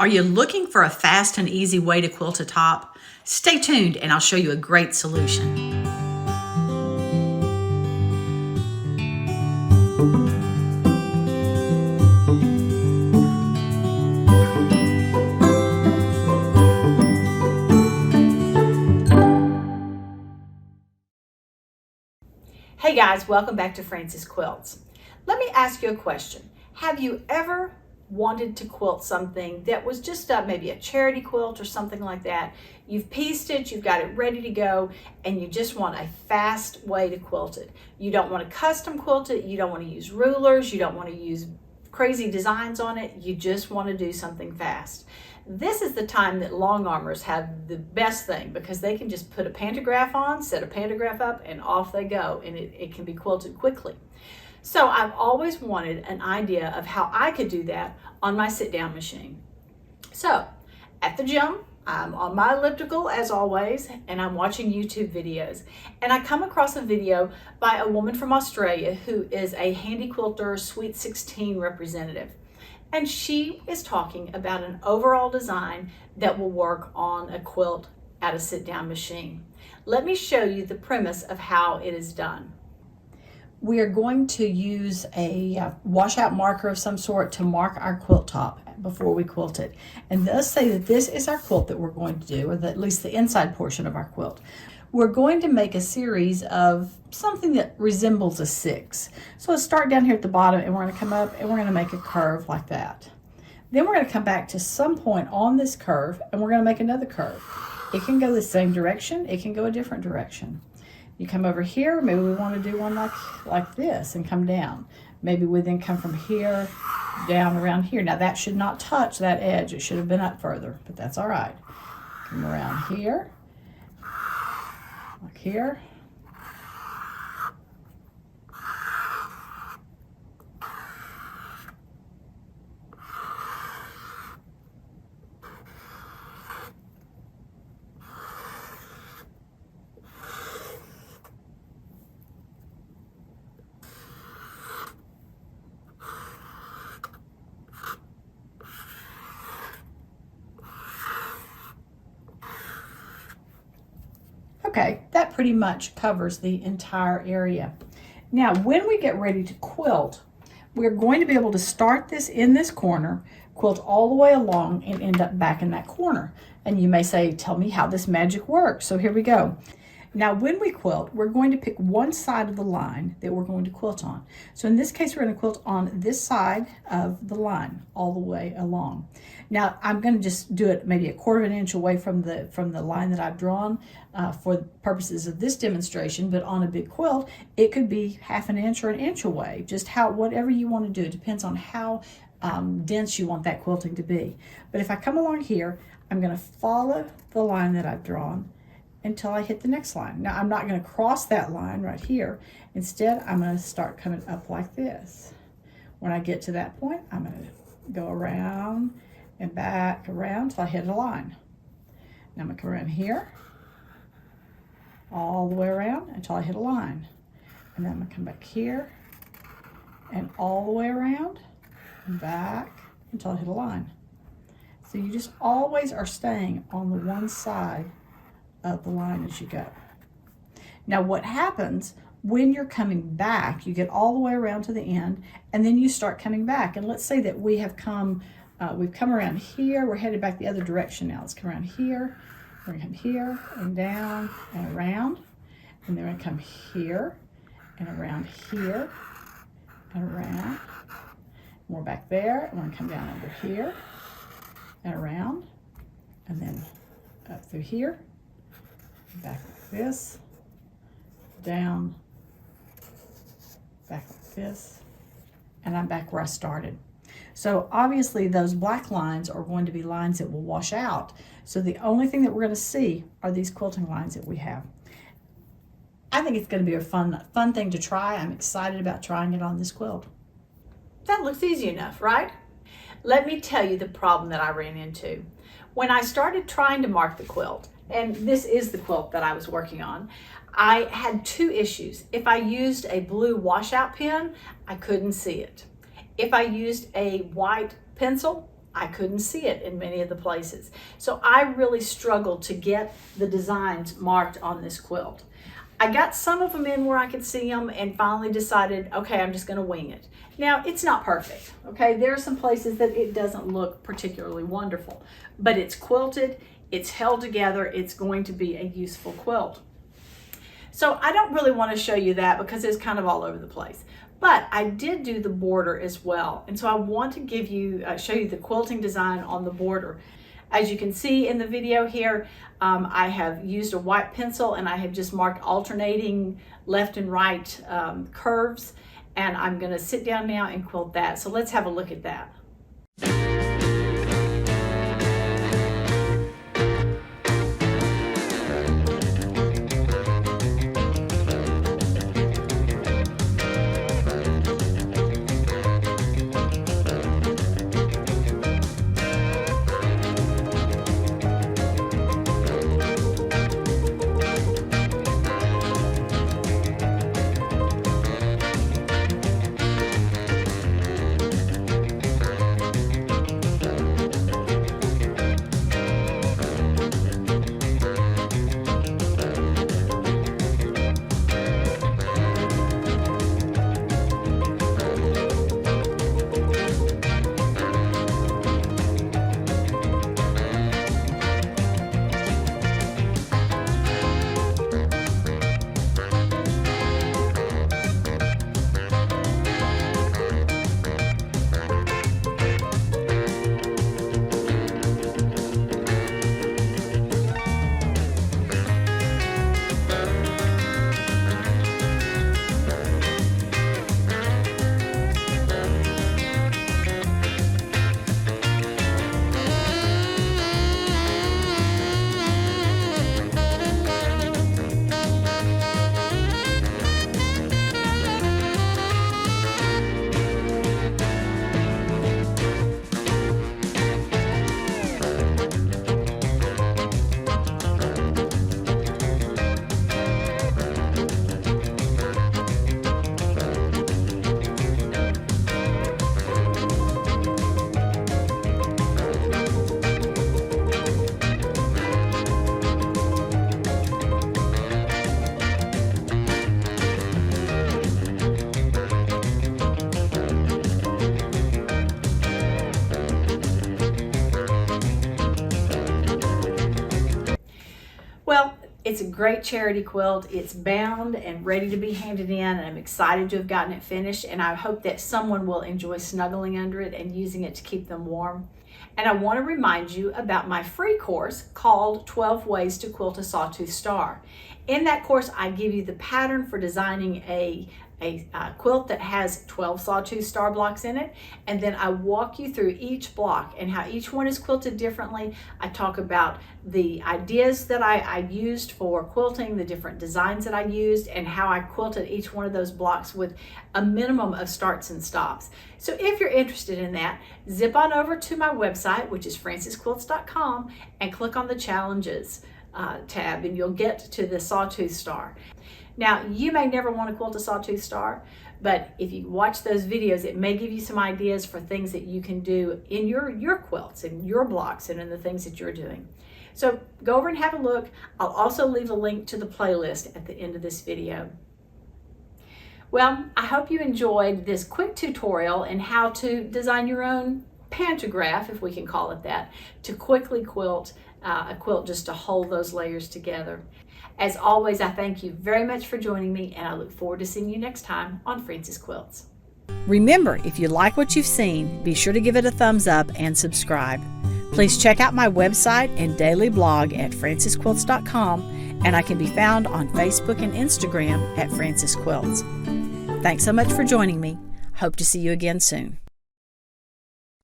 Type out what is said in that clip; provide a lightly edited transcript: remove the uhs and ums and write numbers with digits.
Are you looking for a fast and easy way to quilt a top? Stay tuned and I'll show you a great solution. Hey guys, welcome back to Frances Quilts. Let me ask you a question. Have you ever wanted to quilt something that was just maybe a charity quilt or something like that? You've pieced it, you've got it ready to go, and you just want a fast way to quilt it. You don't want to custom quilt it, you don't want to use rulers, you don't want to use crazy designs on it, you just want to do something fast. This is the time that long armors have the best thing, because they can just put a pantograph on, set a pantograph up, and off they go, and it can be quilted quickly. So I've always wanted an idea of how I could do that on my sit-down machine. So at the gym, I'm on my elliptical as always, and I'm watching YouTube videos. And I come across a video by a woman from Australia who is a Handy Quilter Sweet 16 representative. And she is talking about an overall design that will work on a quilt at a sit-down machine. Let me show you the premise of how it is done. We are going to use a washout marker of some sort to mark our quilt top before we quilt it. And let's say that this is our quilt that we're going to do, or at least the inside portion of our quilt. We're going to make a series of something that resembles a 6. So let's start down here at the bottom, and we're going to come up and we're going to make a curve like that. Then we're going to come back to some point on this curve, and we're going to make another curve. It can go the same direction, it can go a different direction. You come over here, maybe we want to do one like this and come down. Maybe we then come from here down around here. Now that should not touch that edge. It should have been up further, but that's all right. Come around here, like here. Okay, that pretty much covers the entire area. Now, when we get ready to quilt, we're going to be able to start this in this corner, quilt all the way along, and end up back in that corner. And you may say, tell me how this magic works. So here we go. Now, when we quilt, we're going to pick one side of the line that we're going to quilt on. So in this case, we're going to quilt on this side of the line all the way along. Now, I'm going to just do it maybe a 1/4 inch away from the line that I've drawn for purposes of this demonstration, but on a big quilt, it could be 1/2 inch or 1 inch away, just whatever you want to do. It depends on how dense you want that quilting to be. But if I come along here, I'm going to follow the line that I've drawn until I hit the next line. Now, I'm not going to cross that line right here. Instead, I'm going to start coming up like this. When I get to that point, I'm going to go around and back around till I hit a line. Now I'm going to come around here, all the way around until I hit a line. And then I'm going to come back here and all the way around and back until I hit a line. So you just always are staying on the one side of the line as you go. Now what happens when you're coming back, you get all the way around to the end, and then you start coming back. And let's say that we've come around here, we're headed back the other direction now. Let's come around here, we're gonna come here and down and around, and then we're gonna come here and around here and around. And we're back there, and we're gonna come down over here and around, and then up through here, back like this, down, back like this, and I'm back where I started. So obviously those black lines are going to be lines that will wash out. So the only thing that we're going to see are these quilting lines that we have. I think it's going to be a fun thing to try. I'm excited about trying it on this quilt. That looks easy enough, right? Let me tell you the problem that I ran into. When I started trying to mark the quilt, and this is the quilt that I was working on, I had 2 issues. If I used a blue washout pen, I couldn't see it. If I used a white pencil, I couldn't see it in many of the places. So I really struggled to get the designs marked on this quilt. I got some of them in where I could see them and finally decided, okay, I'm just gonna wing it. Now, it's not perfect, okay? There are some places that it doesn't look particularly wonderful, but it's quilted, it's held together, it's going to be a useful quilt. So I don't really wanna show you that because it's kind of all over the place. But I did do the border as well. And so I want to give you, show you the quilting design on the border. As you can see in the video here, I have used a white pencil and I have just marked alternating left and right curves. And I'm gonna sit down now and quilt that. So let's have a look at that. Well, it's a great charity quilt. It's bound and ready to be handed in, and I'm excited to have gotten it finished, and I hope that someone will enjoy snuggling under it and using it to keep them warm. And I want to remind you about my free course called 12 Ways to Quilt a Sawtooth Star. In that course, I give you the pattern for designing a quilt that has 12 sawtooth star blocks in it, and then I walk you through each block and how each one is quilted differently. I talk about the ideas that I used for quilting, the different designs that I used, and how I quilted each one of those blocks with a minimum of starts and stops. So if you're interested in that, zip on over to my website, which is francesquilts.com, and click on the challenges tab, and you'll get to the sawtooth star. Now, you may never want to quilt a sawtooth star, but if you watch those videos, it may give you some ideas for things that you can do in your quilts, in your blocks, and in the things that you're doing. So go over and have a look. I'll also leave a link to the playlist at the end of this video. Well, I hope you enjoyed this quick tutorial in how to design your own pantograph, if we can call it that, to quickly quilt a quilt just to hold those layers together. As always, I thank you very much for joining me, and I look forward to seeing you next time on Frances Quilts. Remember, if you like what you've seen, be sure to give it a thumbs up and subscribe. Please check out my website and daily blog at francesquilts.com, and I can be found on Facebook and Instagram at Frances Quilts. Thanks so much for joining me. Hope to see you again soon.